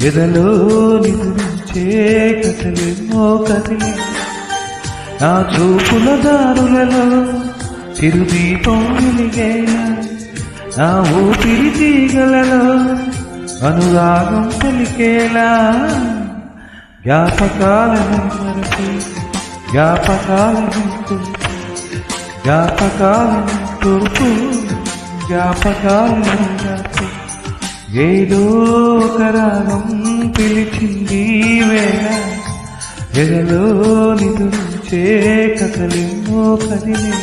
ఎదలో నిదురించే కథలెన్నో కదిలి నా చూపుల దారులలో చిరుదీపం వెలిగేలా నా ఊపిరి తీగలలో అనురాగం పలికేలా జ్ఞాపకాలను మరచి జ్ఞాపకాలను తూర్పు జ్ఞాపకాలను మరచి ఏదో ఒక రాగం పిలిచింది వేళ ఎదలో నిదురించే కథలెన్నో కదిలే